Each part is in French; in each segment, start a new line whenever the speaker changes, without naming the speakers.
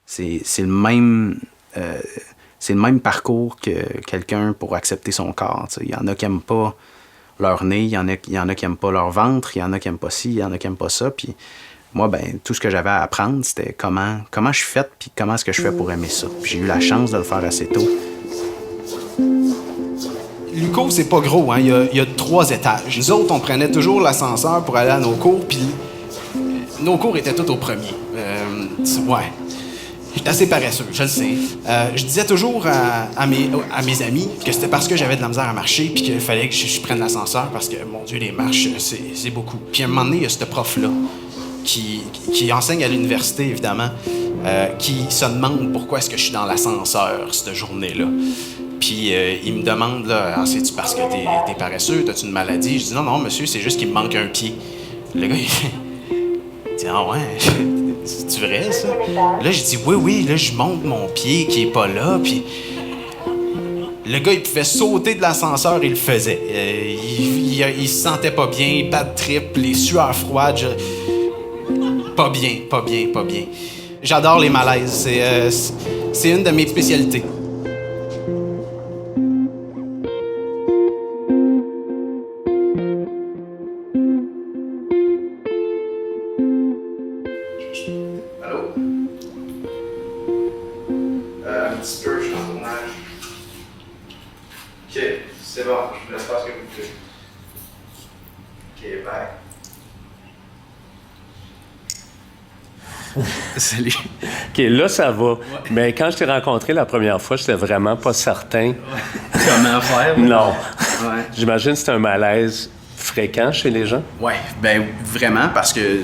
c'est le même... c'est le même parcours que quelqu'un pour accepter son corps. T'sais. Il y en a qui n'aiment pas leur nez, il y en a qui n'aiment pas leur ventre, il y en a qui n'aiment pas ci, il y en a qui n'aiment pas ça. Puis moi, ben, tout ce que j'avais à apprendre, c'était comment je suis faite, puis comment est-ce que je fais pour aimer ça. Puis j'ai eu la chance de le faire assez tôt.
L'UQO, c'est pas gros, hein? Il y a 3 étages. Nous autres, on prenait toujours l'ascenseur pour aller à nos cours, puis nos cours étaient tous au premier. Ouais. J'étais assez paresseux, je le sais. Je disais toujours à mes amis que c'était parce que j'avais de la misère à marcher puis qu'il fallait que je prenne l'ascenseur parce que, mon Dieu, les marches, c'est beaucoup. Puis à un moment donné, il y a ce prof-là qui enseigne à l'université, évidemment, qui se demande pourquoi est-ce que je suis dans l'ascenseur cette journée-là. Puis il me demande, là, c'est-tu parce que t'es paresseux, t'as-tu une maladie? Je dis, non, monsieur, c'est juste qu'il me manque un pied. Le gars, il dit, ah ouais... C'est vrai, ça? Là, je dis oui, là, je monte mon pied qui est pas là, puis le gars, il pouvait sauter de l'ascenseur, il le faisait. Il se sentait pas bien, pas de trip, les sueurs froides, pas bien. J'adore les malaises, c'est une de mes spécialités.
Allô? Un petit peu, je suis en tournage. OK, c'est bon, je vous laisse faire ce que vous voulez. OK, bye. Salut.
OK, là, ça va. Ouais. Mais quand je t'ai rencontré la première fois, j'étais vraiment pas certain.
Comment faire?
Non.
Ouais.
J'imagine que c'est un malaise fréquent chez les gens.
Oui, bien vraiment, parce que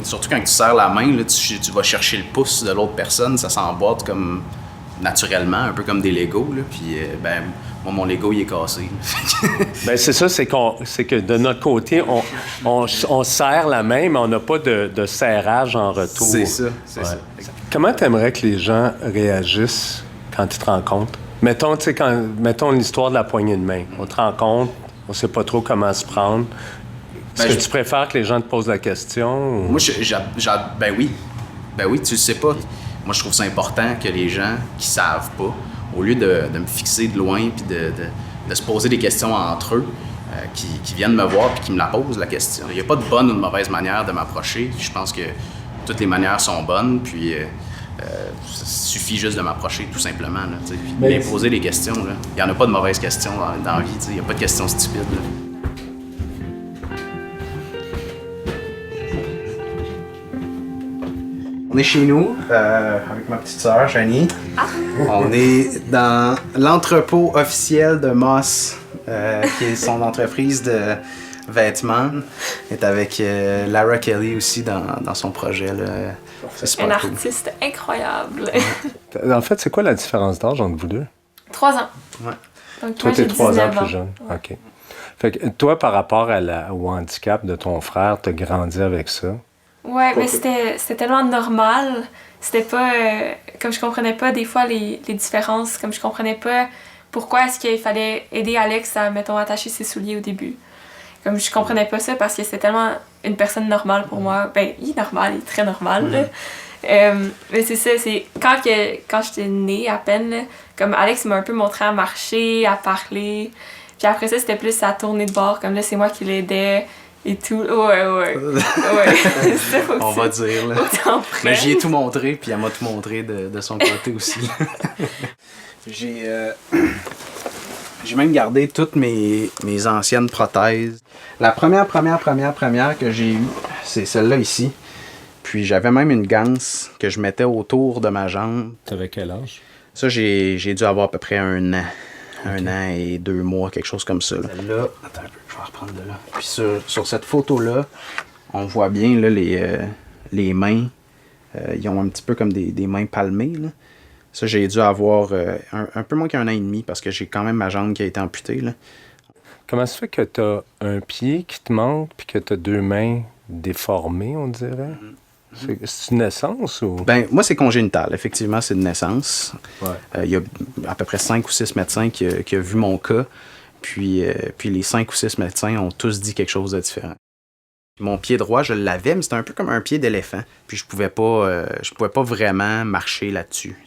surtout quand tu serres la main, là, tu vas chercher le pouce de l'autre personne, ça s'emboîte comme naturellement, un peu comme des Legos, là, puis ben moi, mon Lego, il est cassé.
Bien, c'est ça, c'est que de notre côté, on serre la main, mais on n'a pas de serrage en retour.
C'est ça, c'est ça.
Comment tu aimerais que les gens réagissent quand ils te rencontrent? Mettons l'histoire de la poignée de main. On te rencontre, on ne sait pas trop comment se prendre. Est-ce que tu préfères que les gens te posent la question? Ou...
Moi, ben oui. Ben oui, tu le sais pas. Moi, je trouve ça important que les gens qui savent pas, au lieu de me fixer de loin puis de se poser des questions entre eux, qui viennent me voir puis qui me la posent, la question. Il n'y a pas de bonne ou de mauvaise manière de m'approcher. Je pense que toutes les manières sont bonnes, puis ça suffit juste de m'approcher, tout simplement. Là, puis poser des questions. Là. Il n'y en a pas de mauvaises questions dans la vie. Il n'y a pas de questions stupides. Là. On est chez nous, avec ma petite sœur, Janie. On est dans l'entrepôt officiel de Moss, qui est son entreprise de vêtements. On est avec Lara Kelly aussi dans son projet. Là.
C'est super cool. Artiste incroyable.
En fait, c'est quoi la différence d'âge entre vous deux?
3 ans.
Ouais.
Donc,
toi, t'es 3 ans plus jeune.
Ouais.
OK. Fait que toi, par rapport au handicap de ton frère, t'as grandi avec ça?
Ouais, mais c'était tellement normal. C'était pas... comme je comprenais pas des fois les différences, comme je comprenais pas pourquoi est-ce qu'il fallait aider Alex à, mettons, attacher ses souliers au début. Comme je comprenais pas ça parce que c'était tellement une personne normale pour moi. Ben, il est normal, il est très normal, là. Mais c'est ça, c'est quand j'étais née à peine, là, comme Alex m'a un peu montré à marcher, à parler. Puis après ça, c'était plus à tourner de bord, comme là, c'est moi qui l'aidais. Et tout. Ouais.
On va dire, là. Mais j'y ai tout montré, puis elle m'a tout montré de son côté aussi. J'ai même gardé toutes mes anciennes prothèses. La première que j'ai eue, c'est celle-là ici. Puis j'avais même une ganse que je mettais autour de ma jambe.
T'avais quel âge?
Ça, j'ai dû avoir à peu près 1 an. Okay. 1 an et 2 mois, quelque chose comme ça. Là. Celle-là, attends un peu, je vais reprendre de là. Puis sur cette photo-là, on voit bien là, les mains. Ils ont un petit peu comme des mains palmées. Là. Ça, j'ai dû avoir un peu moins qu'1 an et demi parce que j'ai quand même ma jambe qui a été amputée. Là.
Comment ça fait que tu as un pied qui te manque puis que tu as 2 mains déformées, on dirait? C'est une naissance ou? Ben,
moi, c'est congénital. Effectivement, c'est de naissance.
Ouais.
Il y a à peu près 5 ou 6 médecins qui ont vu mon cas. Puis les 5 ou 6 médecins ont tous dit quelque chose de différent. Mon pied droit, je l'avais, mais c'était un peu comme un pied d'éléphant. Puis je pouvais pas vraiment marcher là-dessus.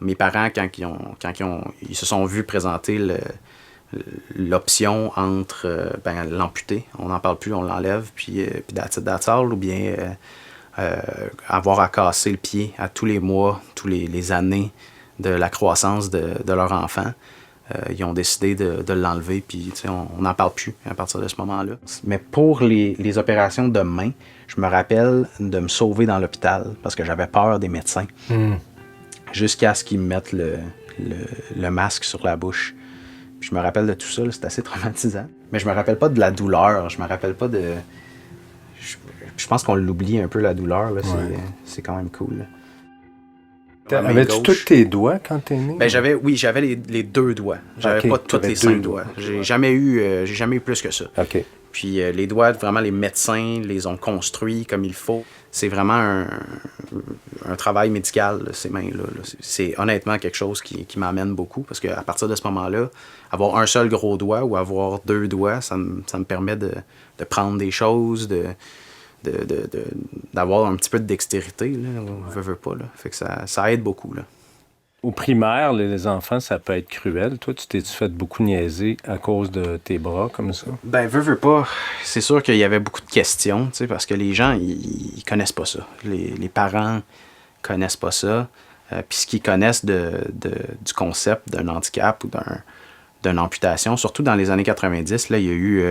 Mes parents, quand ils se sont vus présenter l'option entre l'amputer, on n'en parle plus, on l'enlève, puis that's all, ou bien avoir à casser le pied à tous les mois, tous les années de la croissance de leur enfant. Ils ont décidé de l'enlever, puis on n'en parle plus à partir de ce moment-là. Mais pour les opérations de main, je me rappelle de me sauver dans l'hôpital parce que j'avais peur des médecins. Jusqu'à ce qu'ils me mettent le masque sur la bouche. Puis je me rappelle de tout ça, c'est assez traumatisant. Mais je me rappelle pas de la douleur, je me rappelle pas de... Je pense qu'on l'oublie un peu, la douleur, là. C'est quand même cool, là.
Avais-tu tous tes doigts quand t'es né?
J'avais les 2 doigts. J'avais pas tous les 5 doigts. J'ai jamais eu plus que ça.
OK.
Puis les doigts, vraiment, les médecins les ont construits comme il faut. C'est vraiment un travail médical, là, ces mains-là. C'est honnêtement quelque chose qui m'amène beaucoup, parce qu'à partir de ce moment-là, avoir un seul gros doigt ou avoir 2 doigts, ça me permet de prendre des choses, d'avoir un petit peu de dextérité, là, veut pas, là. Fait que ça aide beaucoup, là.
Au primaire, les enfants, ça peut être cruel. Toi, tu t'es-tu fait beaucoup niaiser à cause de tes bras comme ça?
Veut pas. C'est sûr qu'il y avait beaucoup de questions, tu sais, parce que les gens, ils connaissent pas ça. Les parents connaissent pas ça. Puis ce qu'ils connaissent du concept d'un handicap ou d'une amputation, surtout dans les années 90, là, il y a eu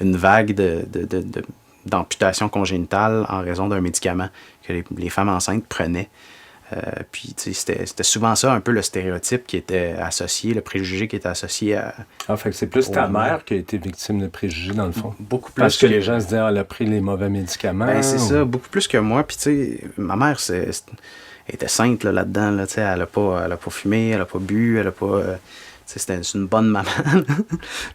une vague d'amputation congénitale en raison d'un médicament que les femmes enceintes prenaient. Puis c'était souvent ça, un peu le stéréotype qui était associé, le préjugé qui était associé à...
Fait que c'est plus ta mère qui a été victime de préjugés, dans le fond.
Beaucoup plus.
Parce que les gens se disent, elle a pris les mauvais médicaments.
C'est ça, beaucoup plus que moi. Puis tu sais, ma mère, elle était sainte là-dedans. Là, elle a pas fumé, elle a pas bu, elle a pas... c'était une bonne maman.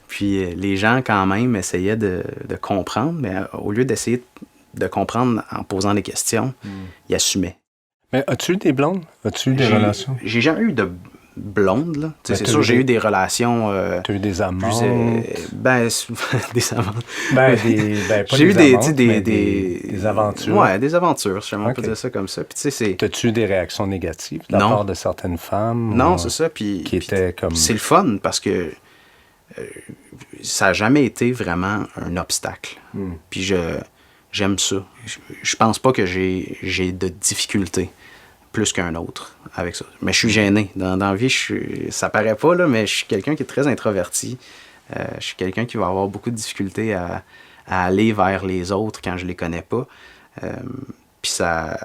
Puis les gens, quand même, essayaient de comprendre, mais au lieu d'essayer de comprendre en posant des questions, ils assumaient.
Mais as-tu eu des blondes? As-tu eu des relations?
J'ai jamais eu de blonde, là. C'est sûr, j'ai eu des relations...
tu as eu des amants?
Des amants.
J'ai eu des aventures.
Ouais, des aventures, si on peut dire ça comme ça. Puis tu sais,
t'as-tu eu des réactions négatives de la part de certaines femmes?
Non, c'est ça. Puis c'est le fun parce que ça n'a jamais été vraiment un obstacle. Puis j'aime ça. Je pense pas que j'ai de difficultés plus qu'un autre avec ça. Mais je suis gêné. Dans la vie, ça paraît pas, là, mais je suis quelqu'un qui est très introverti. Je suis quelqu'un qui va avoir beaucoup de difficultés à aller vers les autres quand je les connais pas. Puis ça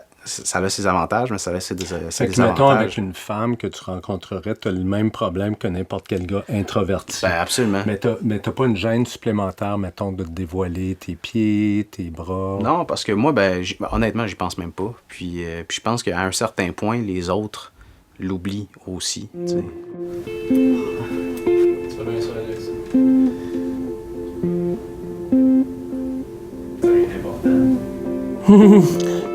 a ses avantages, mais ça a ses désavantages.
Mettons, avec une femme que tu rencontrerais, tu as le même problème que n'importe quel gars introverti.
Absolument.
Mais t'as pas une gêne supplémentaire, mettons, de te dévoiler tes pieds, tes bras?
Non, parce que moi, honnêtement, j'y pense même pas. Puis je pense qu'à un certain point, les autres l'oublient aussi. T'sais.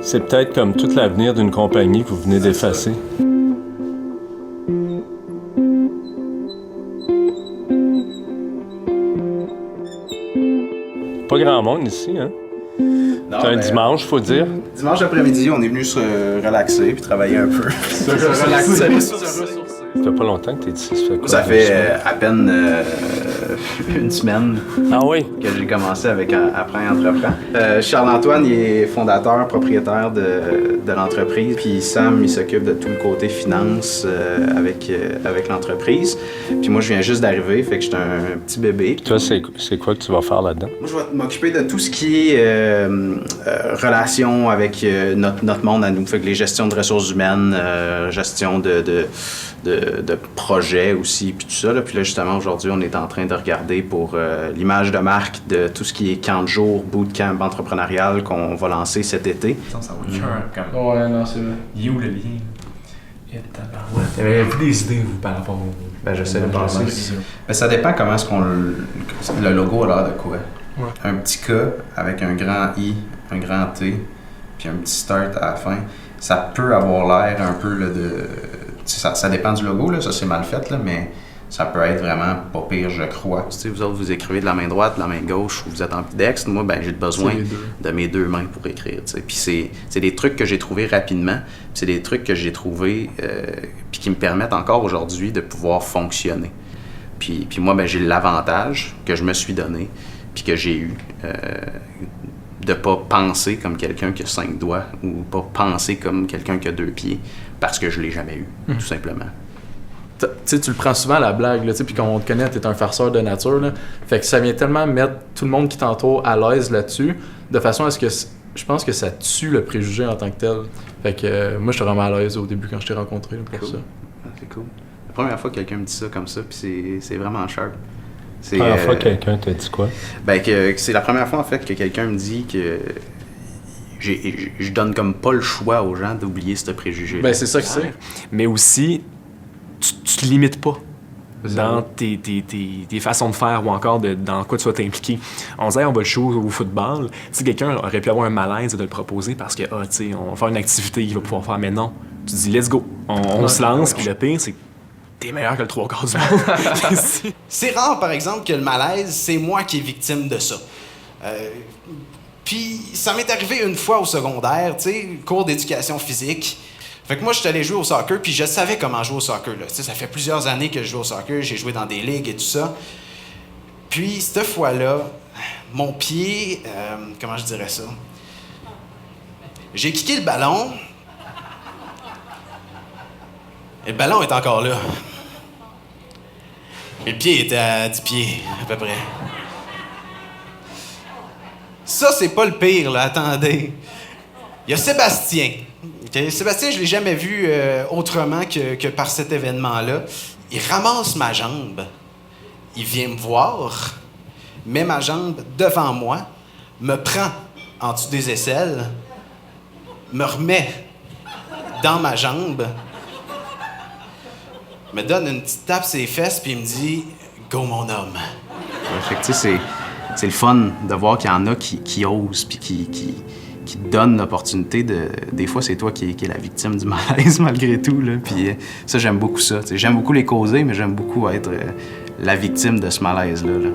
C'est peut-être comme tout l'avenir d'une compagnie que vous venez d'effacer. Pas grand monde ici, hein? C'est un dimanche, faut dire.
Dimanche après-midi, on est venu se relaxer puis travailler un peu. Se relaxer.
Ça fait pas longtemps que t'es ici.
Ça fait à peine une semaine que j'ai commencé avec Apprends et Entreprends. Charles-Antoine, il est fondateur, propriétaire de l'entreprise. Puis Sam, il s'occupe de tout le côté finance avec l'entreprise. Puis moi, je viens juste d'arriver, fait que j'étais un petit bébé.
Toi, c'est quoi que tu vas faire là-dedans?
Moi, je vais m'occuper de tout ce qui est relation avec notre monde à nous. Fait que les gestions de ressources humaines, gestion de projets aussi, puis tout ça. Là. Puis là, justement, aujourd'hui, on est en train de regarder pour l'image de marque de tout ce qui est camp de jour, bootcamp entrepreneurial qu'on va lancer cet été.
Ça va comme... Ouais, non, c'est vrai. Il est où le lien? Avez-vous des idées, vous, par rapport au...
j'essaie de penser. Ça dépend comment est-ce qu'on... Le logo a l'air de quoi? Ouais. Un petit K avec un grand I, un grand T, puis un petit start à la fin. Ça peut avoir l'air un peu là, de... Ça dépend du logo, là, ça c'est mal fait, là, mais ça peut être vraiment pas pire, je crois. Tu sais, vous autres, vous écrivez de la main droite, de la main gauche, vous êtes ambidextre. Moi, ben, j'ai besoin de mes deux mains pour écrire. Tu sais. Puis c'est des trucs que j'ai trouvés rapidement. C'est des trucs que j'ai trouvés puis qui me permettent encore aujourd'hui de pouvoir fonctionner. Puis moi, ben, j'ai l'avantage que je me suis donné puis que j'ai eu de pas penser comme quelqu'un qui a 5 doigts ou pas penser comme quelqu'un qui a 2 pieds parce que je l'ai jamais eu, tout simplement.
Tu sais, tu le prends souvent à la blague, là, puis quand on te connaît, t'es un farceur de nature, là. Fait que ça vient tellement mettre tout le monde qui t'entoure à l'aise là-dessus, de façon à ce que je pense que ça tue le préjugé en tant que tel. Fait que moi, j'étais vraiment à l'aise au début quand je t'ai rencontré, là, pour
cool.
ça.
Ah, c'est cool. La première fois que quelqu'un me dit ça comme ça, puis c'est vraiment sharp.
La première fois que quelqu'un t'a dit quoi?
Ben, c'est la première fois, en fait, que quelqu'un me dit que je donne comme pas le choix aux gens d'oublier ce préjugé.
Ben, c'est ça que c'est.
Mais aussi, tu te limites pas dans tes façons de faire ou encore dans quoi tu vas t'impliquer. On dirait, on va le show au football. Si quelqu'un aurait pu avoir un malaise de le proposer parce que, tu sais, on va faire une activité qu'il va pouvoir faire, mais non. Tu dis, let's go. On se lance, puis le pire, c'est que t'es meilleur que le 3/4 du monde.
C'est rare, par exemple, que le malaise, c'est moi qui est victime de ça. Puis ça m'est arrivé une fois au secondaire, tu sais, cours d'éducation physique. Fait que moi, je suis allé jouer au soccer, puis je savais comment jouer au soccer, là. Tu sais, ça fait plusieurs années que je joue au soccer, j'ai joué dans des ligues et tout ça. Puis, cette fois-là, mon pied... comment je dirais ça? J'ai kické le ballon. Et le ballon est encore là. Et le pied était à 10 pieds, à peu près. Ça, c'est pas le pire, là. Attendez. Il y a Sébastien. Okay? Sébastien, je l'ai jamais vu autrement que par cet événement-là. Il ramasse ma jambe. Il vient me voir, met ma jambe devant moi, me prend en dessous des aisselles, me remet dans ma jambe, me donne une petite tape sur les fesses, puis il me dit « Go, mon homme! »
Fait que, tu sais, c'est le fun de voir qu'il y en a qui osent, puis qui te donnent l'opportunité de... Des fois, c'est toi qui es la victime du malaise, malgré tout, là. Puis ça, j'aime beaucoup ça. T'sais, j'aime beaucoup les causer, mais j'aime beaucoup être la victime de ce malaise-là, là.